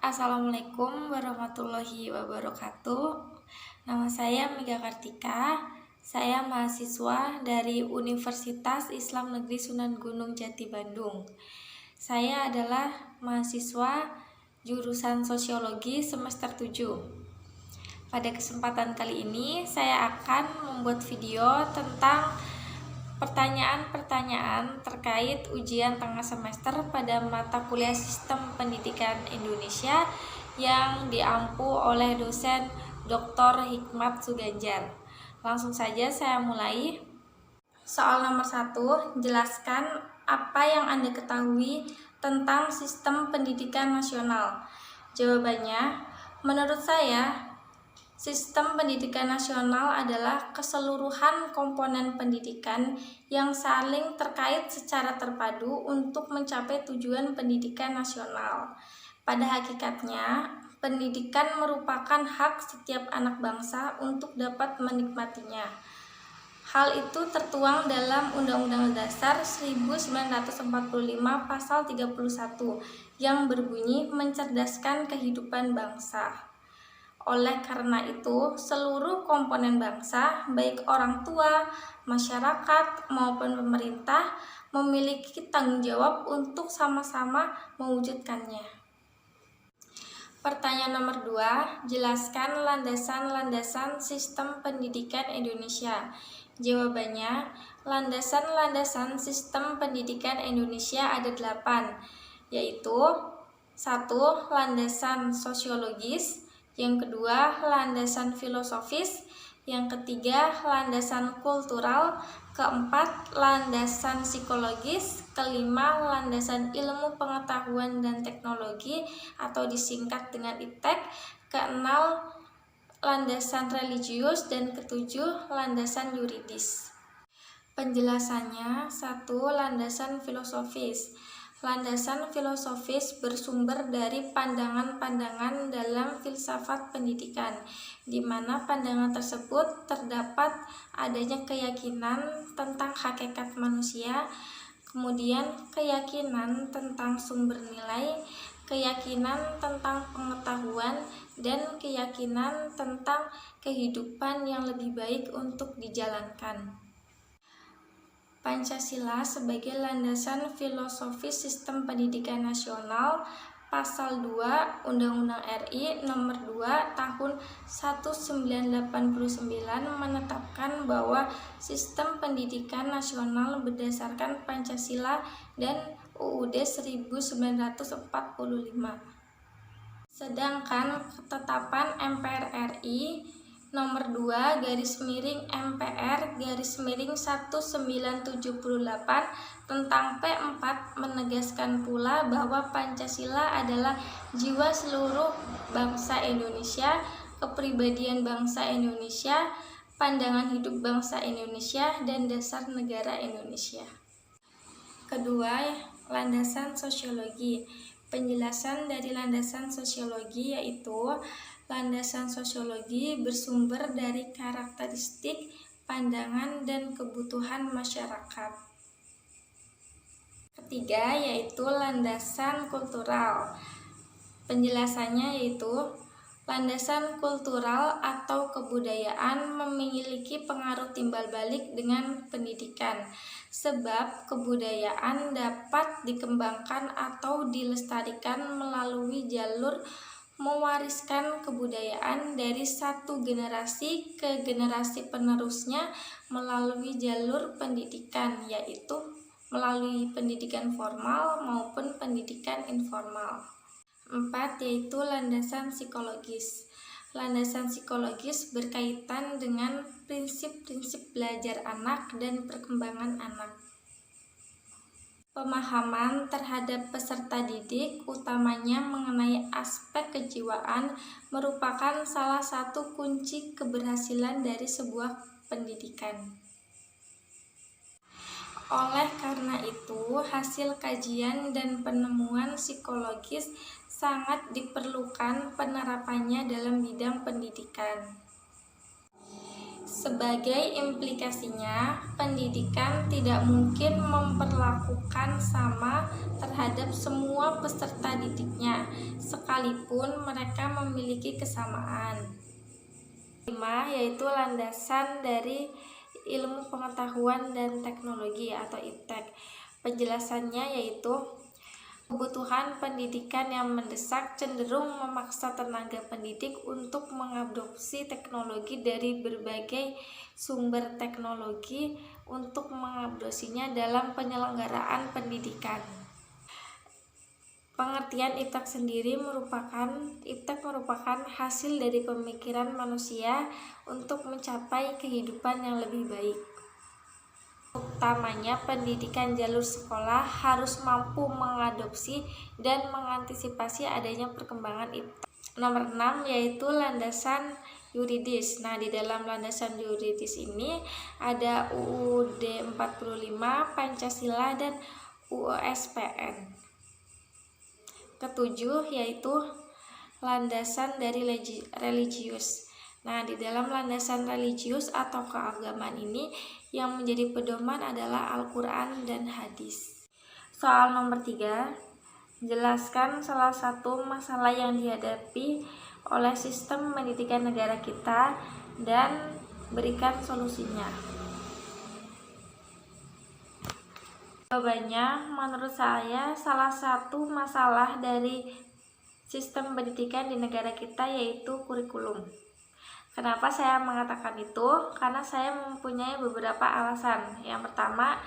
Assalamualaikum warahmatullahi wabarakatuh. Nama saya Mega Kartika. Saya mahasiswa dari Universitas Islam Negeri Sunan Gunung Jati Bandung. Saya adalah mahasiswa jurusan Sosiologi semester 7. Pada kesempatan kali ini saya akan membuat video tentang pertanyaan-pertanyaan terkait ujian tengah semester pada mata kuliah Sistem Pendidikan Indonesia yang diampu oleh dosen Dr. Hikmat Suganjar. Langsung saja saya mulai. Soal nomor 1, jelaskan apa yang Anda ketahui tentang sistem pendidikan nasional. Jawabannya, menurut saya, sistem pendidikan nasional adalah keseluruhan komponen pendidikan yang saling terkait secara terpadu untuk mencapai tujuan pendidikan nasional. Pada hakikatnya, pendidikan merupakan hak setiap anak bangsa untuk dapat menikmatinya. Hal itu tertuang dalam Undang-Undang Dasar 1945 Pasal 31 yang berbunyi mencerdaskan kehidupan bangsa. Oleh karena itu, seluruh komponen bangsa, baik orang tua, masyarakat, maupun pemerintah, memiliki tanggung jawab untuk sama-sama mewujudkannya. Pertanyaan nomor 2, jelaskan landasan-landasan sistem pendidikan Indonesia. Jawabannya, landasan-landasan sistem pendidikan Indonesia ada 8, yaitu 1. Landasan sosiologis, yang kedua landasan filosofis, yang ketiga landasan kultural, keempat landasan psikologis, kelima landasan ilmu pengetahuan dan teknologi atau disingkat dengan IPTEK, keenam landasan religius, dan ketujuh landasan yuridis. Penjelasannya, 1. Landasan filosofis. Landasan filosofis bersumber dari pandangan-pandangan dalam filsafat pendidikan, di mana pandangan tersebut terdapat adanya keyakinan tentang hakikat manusia, kemudian keyakinan tentang sumber nilai, keyakinan tentang pengetahuan, dan keyakinan tentang kehidupan yang lebih baik untuk dijalankan. Pancasila sebagai landasan filosofis sistem pendidikan nasional. Pasal 2 Undang-Undang RI Nomor 2 Tahun 1989 menetapkan bahwa sistem pendidikan nasional berdasarkan Pancasila dan UUD 1945. Sedangkan ketetapan MPR RI Nomor 2 /MPR /1978 tentang P4 menegaskan pula bahwa Pancasila adalah jiwa seluruh bangsa Indonesia, kepribadian bangsa Indonesia, pandangan hidup bangsa Indonesia, dan dasar negara Indonesia. Kedua, landasan sosiologi. Penjelasan dari landasan sosiologi yaitu landasan sosiologi bersumber dari karakteristik, pandangan, dan kebutuhan masyarakat. Ketiga, yaitu landasan kultural. Penjelasannya yaitu landasan kultural atau kebudayaan memiliki pengaruh timbal balik dengan pendidikan, sebab kebudayaan dapat dikembangkan atau dilestarikan melalui jalur mewariskan kebudayaan dari satu generasi ke generasi penerusnya melalui jalur pendidikan, yaitu melalui pendidikan formal maupun pendidikan informal. 4. Yaitu landasan psikologis. Landasan psikologis berkaitan dengan prinsip-prinsip belajar anak dan perkembangan anak. Pemahaman terhadap peserta didik, utamanya mengenai aspek kejiwaan, merupakan salah satu kunci keberhasilan dari sebuah pendidikan. Oleh karena itu, hasil kajian dan penemuan psikologis sangat diperlukan penerapannya dalam bidang pendidikan. Sebagai implikasinya, pendidikan tidak mungkin memperlakukan sama terhadap semua peserta didiknya, sekalipun mereka memiliki kesamaan. 5. Yaitu landasan dari ilmu pengetahuan dan teknologi atau IPTEK. Penjelasannya yaitu kebutuhan pendidikan yang mendesak cenderung memaksa tenaga pendidik untuk mengadopsi teknologi dari berbagai sumber teknologi untuk mengadopsinya dalam penyelenggaraan pendidikan. Pengertian IPTEK merupakan hasil dari pemikiran manusia untuk mencapai kehidupan yang lebih baik. Utamanya, pendidikan jalur sekolah harus mampu mengadopsi dan mengantisipasi adanya perkembangan IPTEK. Nomor 6 yaitu landasan yuridis. Nah, di dalam landasan yuridis ini ada UUD 45, Pancasila, dan UUSPN. Ketujuh yaitu landasan dari religius. Nah, di dalam landasan religius atau keagamaan ini yang menjadi pedoman adalah Al-Quran dan hadis. Soal nomor 3, jelaskan salah satu masalah yang dihadapi oleh sistem pendidikan negara kita dan berikan solusinya. Jawabannya, menurut saya salah satu masalah dari sistem pendidikan di negara kita yaitu kurikulum. Kenapa saya mengatakan itu? Karena saya mempunyai beberapa alasan. Yang pertama,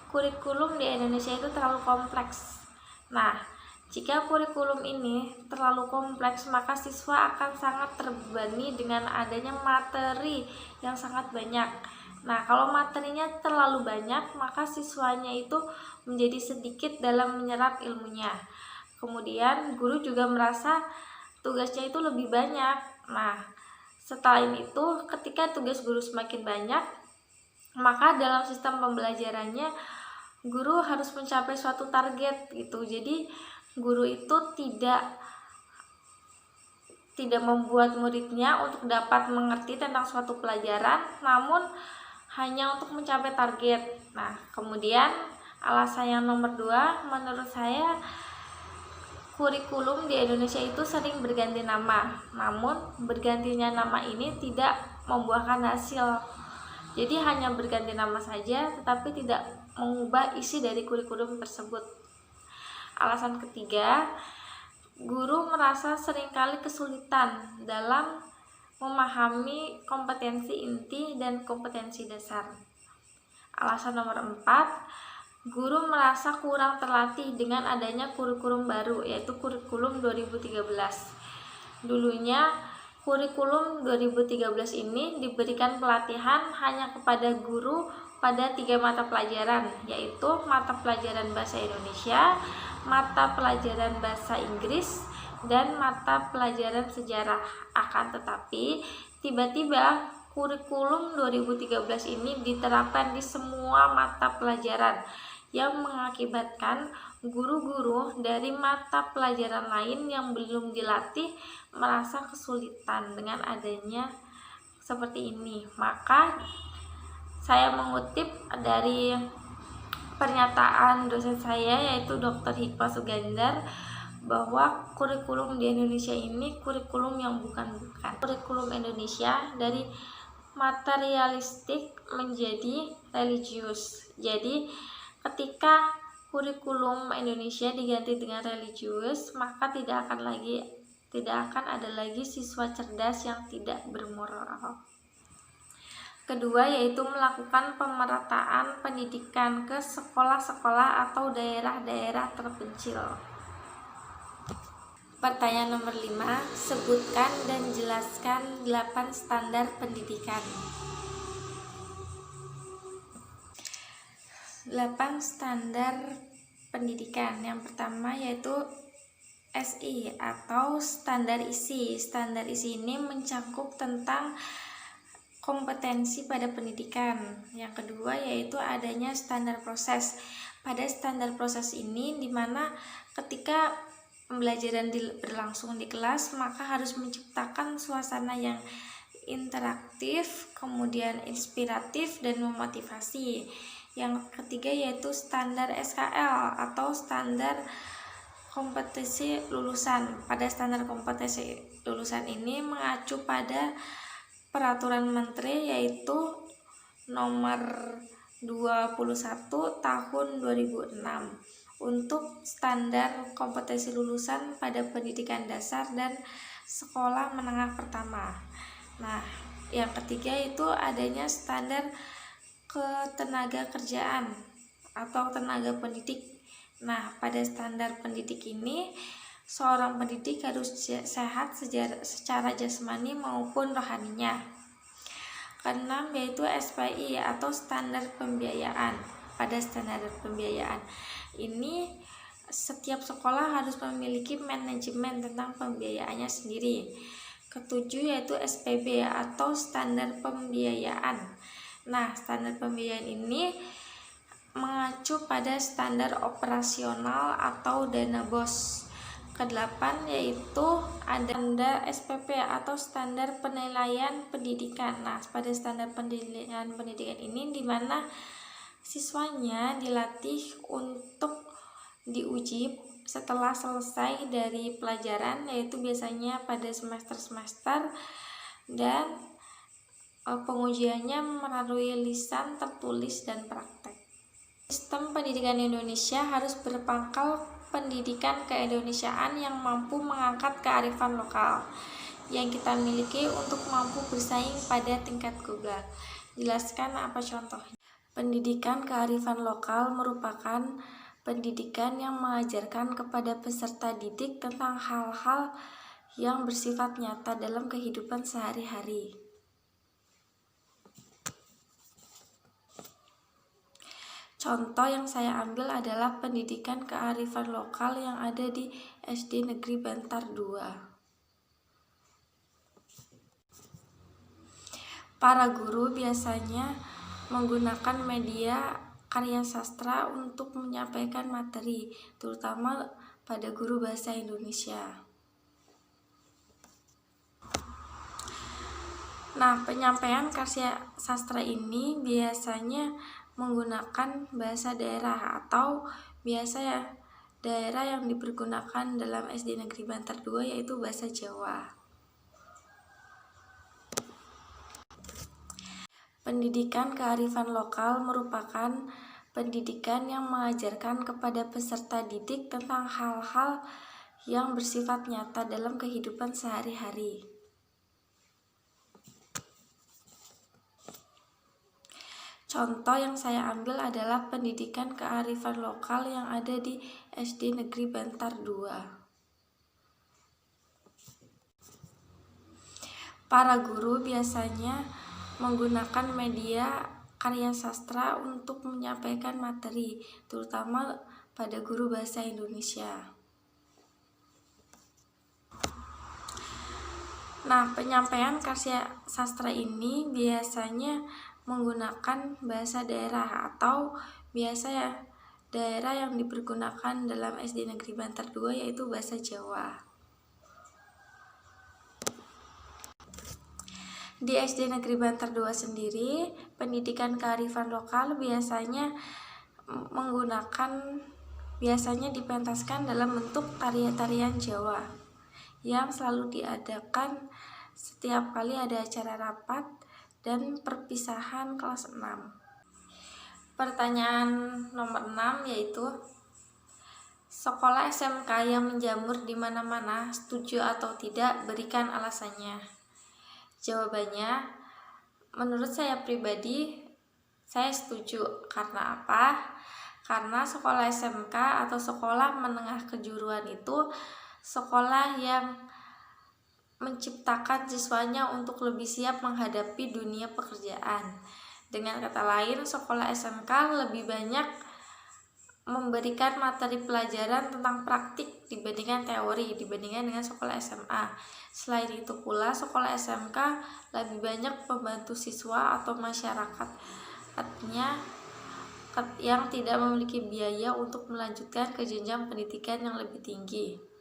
kurikulum di Indonesia itu terlalu kompleks. Nah, jika kurikulum ini terlalu kompleks, maka siswa akan sangat terbebani dengan adanya materi yang sangat banyak. Nah, kalau materinya terlalu banyak, maka siswanya itu menjadi sedikit dalam menyerap ilmunya. Kemudian, guru juga merasa tugasnya itu lebih banyak. Nah, setelah itu, ketika tugas guru semakin banyak, maka dalam sistem pembelajarannya, guru harus mencapai suatu target gitu. Jadi, guru itu tidak membuat muridnya untuk dapat mengerti tentang suatu pelajaran, namun hanya untuk mencapai target. Nah, kemudian alasan yang nomor 2, menurut saya kurikulum di Indonesia itu sering berganti nama, namun bergantinya nama ini tidak membuahkan hasil. Jadi hanya berganti nama saja, tetapi tidak mengubah isi dari kurikulum tersebut. Alasan ketiga, guru merasa seringkali kesulitan dalam memahami kompetensi inti dan kompetensi dasar. Alasan nomor 4, guru merasa kurang terlatih dengan adanya kurikulum baru, yaitu kurikulum 2013. Dulunya kurikulum 2013 ini diberikan pelatihan hanya kepada guru pada 3 mata pelajaran, yaitu mata pelajaran bahasa Indonesia, mata pelajaran bahasa Inggris, dan mata pelajaran sejarah. Akan tetapi, tiba-tiba kurikulum 2013 ini diterapkan di semua mata pelajaran yang mengakibatkan guru-guru dari mata pelajaran lain yang belum dilatih merasa kesulitan dengan adanya seperti ini. Maka saya mengutip dari pernyataan dosen saya yaitu Dr. Hikmat Sugandar bahwa kurikulum di Indonesia ini kurikulum yang bukan-bukan. Kurikulum Indonesia dari materialistik menjadi religius. Jadi ketika kurikulum Indonesia diganti dengan religius, maka tidak akan ada lagi siswa cerdas yang tidak bermoral. Kedua yaitu melakukan pemerataan pendidikan ke sekolah-sekolah atau daerah-daerah terpencil. Pertanyaan nomor 5, sebutkan dan jelaskan 8 standar pendidikan. 8 standar pendidikan. Yang pertama yaitu SI atau standar isi. Standar isi ini mencakup tentang kompetensi pada pendidikan. Yang kedua yaitu adanya standar proses. Pada standar proses ini dimana ketika pembelajaran berlangsung di kelas, maka harus menciptakan suasana yang interaktif, kemudian inspiratif dan memotivasi. Yang ketiga yaitu standar SKL atau standar kompetensi lulusan. Pada standar kompetensi lulusan ini mengacu pada peraturan menteri yaitu nomor 21 tahun 2006 untuk standar kompetensi lulusan pada pendidikan dasar dan sekolah menengah pertama. Nah, yang ketiga itu adanya standar ketenaga kerjaan atau tenaga pendidik. Nah, pada standar pendidik ini seorang pendidik harus sehat secara jasmani maupun rohaninya. Keenam yaitu SPI atau standar pembiayaan. Pada standar pembiayaan ini setiap sekolah harus memiliki manajemen tentang pembiayaannya sendiri. Ketujuh yaitu SPB atau standar pembiayaan. Nah, standar pembiayaan ini mengacu pada standar operasional atau dana BOS. Kedelapan yaitu ada SPP atau standar penilaian pendidikan. Nah, pada standar penilaian pendidikan ini di mana siswanya dilatih untuk diuji setelah selesai dari pelajaran, yaitu biasanya pada semester-semester, dan pengujiannya melalui lisan, tertulis, dan praktek. Sistem pendidikan Indonesia harus berpangkal pendidikan keindonesiaan yang mampu mengangkat kearifan lokal yang kita miliki untuk mampu bersaing pada tingkat global. Jelaskan apa contohnya? Pendidikan kearifan lokal merupakan pendidikan yang mengajarkan kepada peserta didik tentang hal-hal yang bersifat nyata dalam kehidupan sehari-hari. Contoh yang saya ambil adalah pendidikan kearifan lokal yang ada di SD Negeri Bantar 2. Para guru biasanya menggunakan media karya sastra untuk menyampaikan materi, terutama pada guru bahasa Indonesia. Nah, penyampaian karya sastra ini biasanya menggunakan bahasa daerah atau biasa daerah yang dipergunakan dalam SD Negeri Bantar 2 yaitu bahasa Jawa. Pendidikan kearifan lokal merupakan pendidikan yang mengajarkan kepada peserta didik tentang hal-hal yang bersifat nyata dalam kehidupan sehari-hari. Contoh yang saya ambil adalah pendidikan kearifan lokal yang ada di SD Negeri Bantar 2. Para guru biasanya menggunakan media karya sastra untuk menyampaikan materi, terutama pada guru bahasa Indonesia. Nah, penyampaian karya sastra ini biasanya menggunakan bahasa daerah atau biasa daerah yang dipergunakan dalam SD Negeri Bantar 2 yaitu bahasa Jawa. Di SD Negeri Bantar 2 sendiri, pendidikan kearifan lokal biasanya dipentaskan dalam bentuk tarian-tarian Jawa yang selalu diadakan setiap kali ada acara rapat dan perpisahan kelas 6. Pertanyaan nomor 6 yaitu sekolah SMK yang menjamur di mana-mana, setuju atau tidak? Berikan alasannya. Jawabannya, menurut saya pribadi, saya setuju. Karena apa? Karena sekolah SMK atau sekolah menengah kejuruan itu sekolah yang menciptakan siswanya untuk lebih siap menghadapi dunia pekerjaan. Dengan kata lain, sekolah SMK lebih banyak memberikan materi pelajaran tentang praktik dibandingkan teori dibandingkan dengan sekolah SMA. Selain itu pula, sekolah SMK lebih banyak membantu siswa atau masyarakat yang tidak memiliki biaya untuk melanjutkan ke jenjang pendidikan yang lebih tinggi.